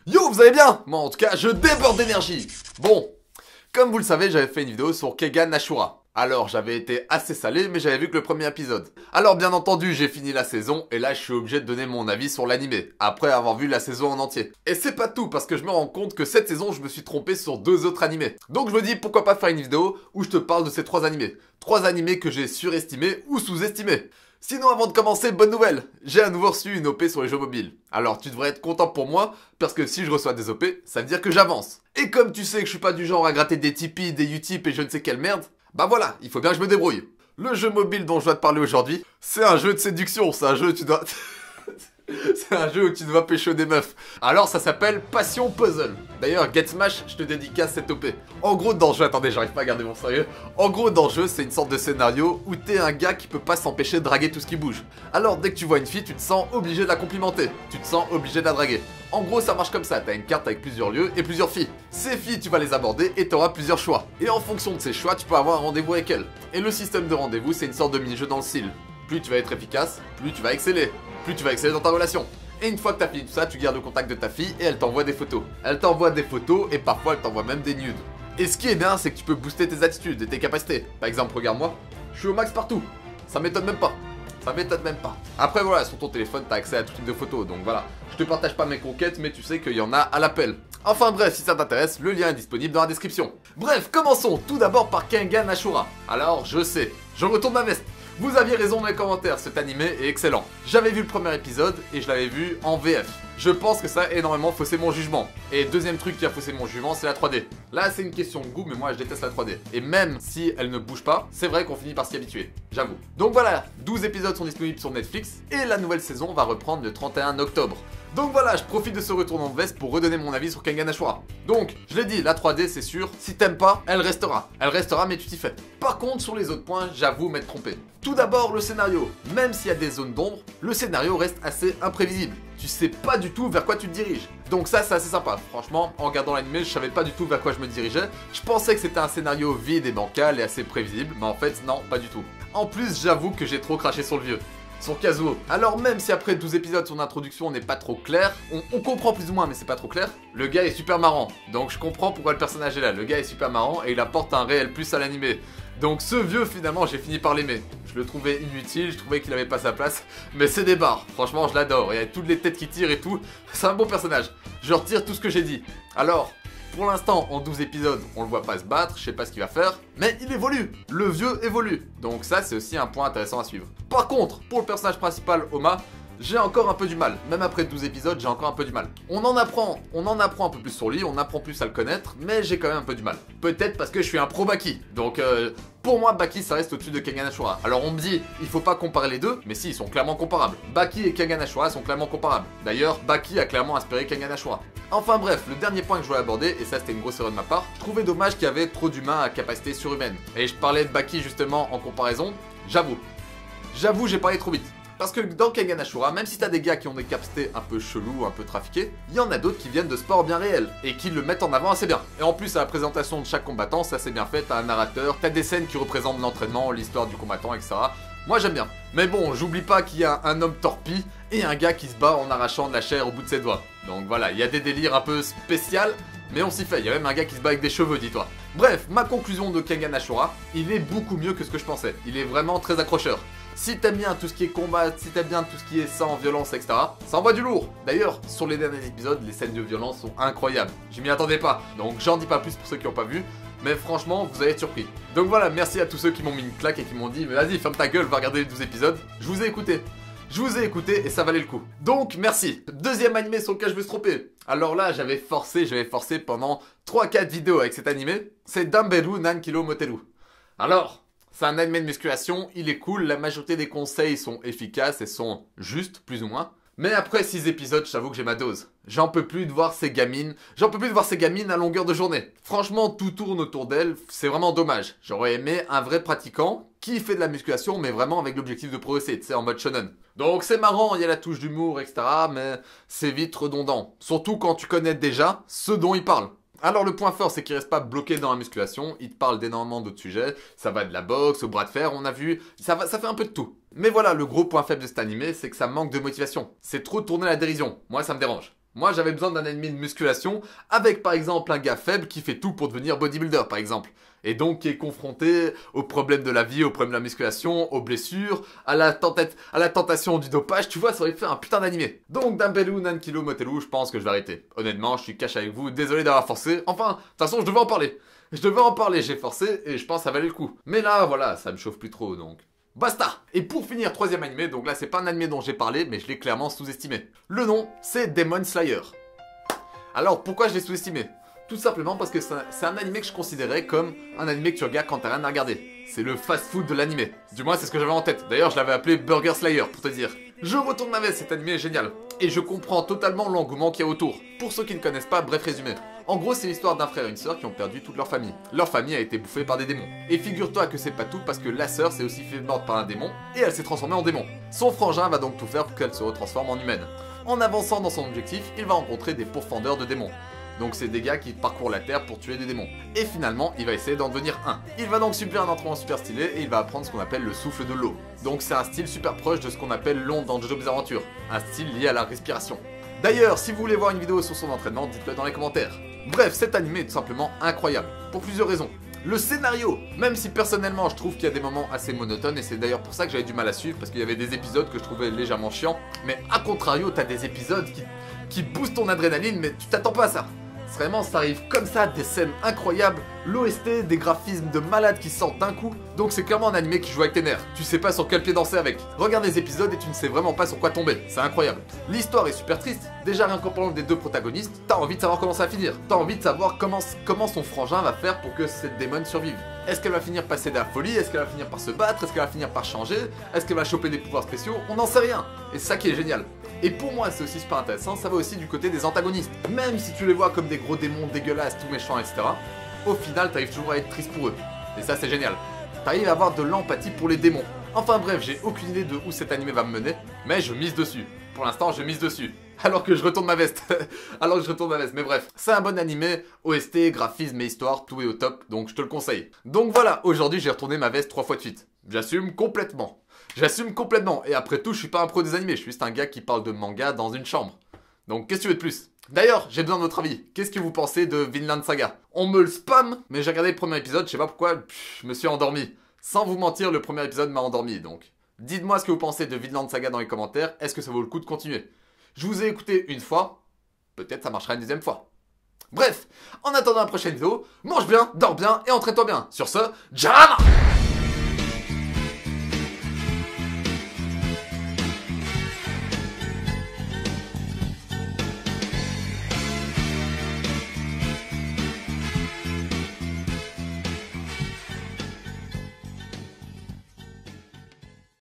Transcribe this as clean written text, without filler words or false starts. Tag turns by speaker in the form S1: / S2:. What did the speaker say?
S1: Yo, vous allez bien? Moi en tout cas, je déborde d'énergie. Bon, comme vous le savez, j'avais fait une vidéo sur Kengan Ashura. Alors j'avais été assez salé, mais j'avais vu que le premier épisode. Alors bien entendu, j'ai fini la saison, et là je suis obligé de donner mon avis sur l'animé, après avoir vu la saison en entier. Et c'est pas tout, parce que je me rends compte que cette saison, je me suis trompé sur 2 autres animés. Donc je me dis, pourquoi pas faire une vidéo où je te parle de ces 3 animés. 3 animés que j'ai surestimés ou sous-estimés. Sinon, avant de commencer, bonne nouvelle, j'ai à nouveau reçu une OP sur les jeux mobiles. Alors tu devrais être content pour moi, parce que si je reçois des OP, ça veut dire que j'avance. Et comme tu sais que je suis pas du genre à gratter des Tipeee, des Utip et je ne sais quelle merde, bah voilà, il faut bien que je me débrouille. Le jeu mobile dont je vais te parler aujourd'hui, c'est un jeu de séduction, c'est un jeu où tu dois... C'est un jeu où tu dois pécho des meufs. Alors ça s'appelle Passion Puzzle. D'ailleurs, Get Smash, je te dédicace cette OP. En gros, dans le jeu, attendez, j'arrive pas à garder mon sérieux. En gros, dans le jeu, c'est une sorte de scénario où t'es un gars qui peut pas s'empêcher de draguer tout ce qui bouge. Alors dès que tu vois une fille, tu te sens obligé de la complimenter. Tu te sens obligé de la draguer. En gros, ça marche comme ça, t'as une carte avec plusieurs lieux et plusieurs filles. Ces filles, tu vas les aborder et t'auras plusieurs choix. Et en fonction de ces choix, tu peux avoir un rendez-vous avec elles. Et le système de rendez-vous, c'est une sorte de mini-jeu dans le style. Plus tu vas être efficace, plus tu vas exceller. Plus tu vas exceller dans ta relation. Et une fois que t'as fini tout ça, tu gardes le contact de ta fille et elle t'envoie des photos. Elle t'envoie des photos et parfois elle t'envoie même des nudes. Et ce qui est bien, c'est que tu peux booster tes attitudes et tes capacités. Par exemple, regarde-moi, je suis au max partout. Ça m'étonne même pas. Ça m'étonne même pas. Après voilà, sur ton téléphone, t'as accès à tout type de photos, donc voilà. Je te partage pas mes conquêtes, mais tu sais qu'il y en a à l'appel. Enfin bref, si ça t'intéresse, le lien est disponible dans la description. Bref, commençons tout d'abord par Kengan Ashura. Alors, je sais, je retourne ma veste. Vous aviez raison dans les commentaires, cet animé est excellent. J'avais vu le premier épisode et je l'avais vu en VF. Je pense que ça a énormément faussé mon jugement. Et deuxième truc qui a faussé mon jugement, c'est la 3D. Là, c'est une question de goût, mais moi je déteste la 3D. Et même si elle ne bouge pas, c'est vrai qu'on finit par s'y habituer, j'avoue. Donc voilà, 12 épisodes sont disponibles sur Netflix et la nouvelle saison va reprendre le 31 octobre. Donc voilà, je profite de ce retour en veste pour redonner mon avis sur Kengan Ashura. Donc, je l'ai dit, la 3D c'est sûr, si t'aimes pas, elle restera. Elle restera mais tu t'y fais. Par contre, sur les autres points, j'avoue m'être trompé. Tout d'abord, le scénario. Même s'il y a des zones d'ombre, le scénario reste assez imprévisible. Tu sais pas du tout vers quoi tu te diriges. Donc ça, c'est assez sympa. Franchement, en regardant l'anime, je savais pas du tout vers quoi je me dirigeais. Je pensais que c'était un scénario vide et bancal et assez prévisible, mais en fait, non, pas du tout. En plus, j'avoue que j'ai trop craché sur le vieux. Sur Kazuo. Alors même si après 12 épisodes son introduction n'est pas trop claire, on comprend plus ou moins mais c'est pas trop clair, le gars est super marrant. Donc je comprends pourquoi le personnage est là, le gars est super marrant et il apporte un réel plus à l'animé. Donc ce vieux finalement j'ai fini par l'aimer. Je le trouvais inutile, je trouvais qu'il avait pas sa place, mais c'est des barres, franchement je l'adore, il y a toutes les têtes qui tirent et tout, c'est un bon personnage. Je retire tout ce que j'ai dit. Alors... Pour l'instant, en 12 épisodes, on le voit pas se battre, je sais pas ce qu'il va faire, mais il évolue, le vieux évolue. Donc ça, c'est aussi un point intéressant à suivre. Par contre, pour le personnage principal, Oma, j'ai encore un peu du mal. Même après 12 épisodes, j'ai encore un peu du mal. On en apprend un peu plus sur lui, on apprend plus à le connaître, mais j'ai quand même un peu du mal. Peut-être parce que je suis un pro Baki. Donc pour moi, Baki, ça reste au-dessus de Kengan Ashura. Alors on me dit, il faut pas comparer les deux, mais si, ils sont clairement comparables. Baki et Kengan Ashura sont clairement comparables. D'ailleurs, Baki a clairement inspiré Kengan Ashura. Enfin bref, le dernier point que je voulais aborder, et ça c'était une grosse erreur de ma part, je trouvais dommage qu'il y avait trop d'humains à capacité surhumaine. Et je parlais de Baki justement en comparaison, j'avoue, j'ai parlé trop vite. Parce que dans Kengan Ashura, même si t'as des gars qui ont des capacités un peu chelous, un peu trafiqués, il y en a d'autres qui viennent de sports bien réels, et qui le mettent en avant assez bien. Et en plus, à la présentation de chaque combattant, c'est assez bien fait, t'as un narrateur, t'as des scènes qui représentent l'entraînement, l'histoire du combattant, etc. Moi j'aime bien. Mais bon, j'oublie pas qu'il y a un homme torpille et un gars qui se bat en arrachant de la chair au bout de ses doigts. Donc voilà, il y a des délires un peu spécial, mais on s'y fait. Il y a même un gars qui se bat avec des cheveux, dis-toi. Bref, ma conclusion de Kengan Ashura, il est beaucoup mieux que ce que je pensais. Il est vraiment très accrocheur. Si t'aimes bien tout ce qui est combat, si t'aimes bien tout ce qui est sang, violence, etc., ça envoie du lourd. D'ailleurs, sur les derniers épisodes, les scènes de violence sont incroyables. Je m'y attendais pas, donc j'en dis pas plus pour ceux qui n'ont pas vu. Mais franchement, vous allez être surpris. Donc voilà, merci à tous ceux qui m'ont mis une claque et qui m'ont dit « Mais vas-y, ferme ta gueule, va regarder les 12 épisodes. » Je vous ai écouté. Je vous ai écouté et ça valait le coup. Donc, merci. Deuxième animé sur lequel je me suis trompé. Alors là, j'avais forcé pendant 3-4 vidéos avec cet animé. C'est Damberu Nan Kilo Motelu. Alors, c'est un animé de musculation, il est cool, la majorité des conseils sont efficaces et sont justes, plus ou moins. Mais après 6 épisodes, j'avoue que j'ai ma dose. J'en peux plus de voir ces gamines. À longueur de journée. Franchement, tout tourne autour d'elles, c'est vraiment dommage. J'aurais aimé un vrai pratiquant qui fait de la musculation, mais vraiment avec l'objectif de progresser, tu sais, en mode shonen. Donc c'est marrant, il y a la touche d'humour, etc., mais c'est vite redondant. Surtout quand tu connais déjà ce dont il parle. Alors le point fort, c'est qu'il reste pas bloqué dans la musculation, il te parle d'énormément d'autres sujets, ça va de la boxe au bras de fer, on a vu, ça fait un peu de tout. Mais voilà, le gros point faible de cet animé, c'est que ça manque de motivation. C'est trop tourné à la dérision, moi ça me dérange. Moi, j'avais besoin d'un animé de musculation avec par exemple un gars faible qui fait tout pour devenir bodybuilder par exemple. Et donc qui est confronté aux problèmes de la vie, aux problèmes de la musculation, aux blessures, à la tentation du dopage, tu vois, ça aurait fait un putain d'animé. Donc Dambelou, Nankilo, Motelu, je pense que je vais arrêter. Honnêtement, je suis cash avec vous, désolé d'avoir forcé. Enfin, de toute façon, je devais en parler. J'ai forcé et je pense que ça valait le coup. Mais là, voilà, ça me chauffe plus trop donc. Basta! Et pour finir, troisième animé, donc là c'est pas un animé dont j'ai parlé, mais je l'ai clairement sous-estimé. Le nom, c'est Demon Slayer. Alors pourquoi je l'ai sous-estimé? Tout simplement parce que c'est un animé que je considérais comme un animé que tu regardes quand t'as rien à regarder. C'est le fast-food de l'animé. Du moins c'est ce que j'avais en tête. D'ailleurs je l'avais appelé Burger Slayer pour te dire. Je retourne ma veste, cet animé est génial. Et je comprends totalement l'engouement qu'il y a autour. Pour ceux qui ne connaissent pas, bref résumé. En gros, c'est l'histoire d'un frère et une sœur qui ont perdu toute leur famille. Leur famille a été bouffée par des démons. Et figure-toi que c'est pas tout parce que la sœur s'est aussi fait mordre par un démon et elle s'est transformée en démon. Son frangin va donc tout faire pour qu'elle se retransforme en humaine. En avançant dans son objectif, il va rencontrer des pourfendeurs de démons. Donc c'est des gars qui parcourent la terre pour tuer des démons. Et finalement, il va essayer d'en devenir un. Il va donc subir un entraînement super stylé et il va apprendre ce qu'on appelle le souffle de l'eau. Donc c'est un style super proche de ce qu'on appelle l'onde dans JoJo's Bizarre, un style lié à la respiration. D'ailleurs, si vous voulez voir une vidéo sur son entraînement, dites-le dans les commentaires. Bref, cet animé est tout simplement incroyable, pour plusieurs raisons. Le scénario, même si personnellement je trouve qu'il y a des moments assez monotones, et c'est d'ailleurs pour ça que j'avais du mal à suivre, parce qu'il y avait des épisodes que je trouvais légèrement chiants, mais à contrario, t'as des épisodes qui boostent ton adrénaline, mais tu t'attends pas à ça. Vraiment, ça arrive comme ça, des scènes incroyables, l'OST, des graphismes de malades qui sortent d'un coup. Donc c'est clairement un animé qui joue avec tes nerfs. Tu sais pas sur quel pied danser avec. Regarde les épisodes et tu ne sais vraiment pas sur quoi tomber. C'est incroyable. L'histoire est super triste. Déjà rien qu'en parlant des deux protagonistes, t'as envie de savoir comment ça va finir. T'as envie de savoir comment son frangin va faire pour que cette démon survive. Est-ce qu'elle va finir par céder à la folie? Est-ce qu'elle va finir par se battre? Est-ce qu'elle va finir par changer? Est-ce qu'elle va choper des pouvoirs spéciaux? On n'en sait rien. Et c'est ça qui est génial. Et pour moi, c'est aussi super intéressant, ça va aussi du côté des antagonistes. Même si tu les vois comme des gros démons dégueulasses, tout méchants, etc., au final, t'arrives toujours à être triste pour eux. Et ça, c'est génial. T'arrives à avoir de l'empathie pour les démons. Enfin bref, j'ai aucune idée de où cet animé va me mener, mais je mise dessus. Pour l'instant, je mise dessus. Alors que je retourne ma veste. Mais bref, c'est un bon animé, OST, graphisme et histoire, tout est au top, donc je te le conseille. Donc voilà, aujourd'hui j'ai retourné ma veste 3 fois de suite. J'assume complètement. Et après tout, je suis pas un pro des animés, je suis juste un gars qui parle de manga dans une chambre. Donc qu'est-ce que tu veux de plus? D'ailleurs, j'ai besoin de votre avis. Qu'est-ce que vous pensez de Vinland Saga? On me le spam, mais j'ai regardé le premier épisode, je sais pas pourquoi, je me suis endormi. Sans vous mentir, le premier épisode m'a endormi, donc. Dites-moi ce que vous pensez de Vinland Saga dans les commentaires, est-ce que ça vaut le coup de continuer? Je vous ai écouté une fois, peut-être ça marchera une deuxième fois. Bref, en attendant la prochaine vidéo, mange bien, dors bien et entraîne-toi bien. Sur ce, Jam!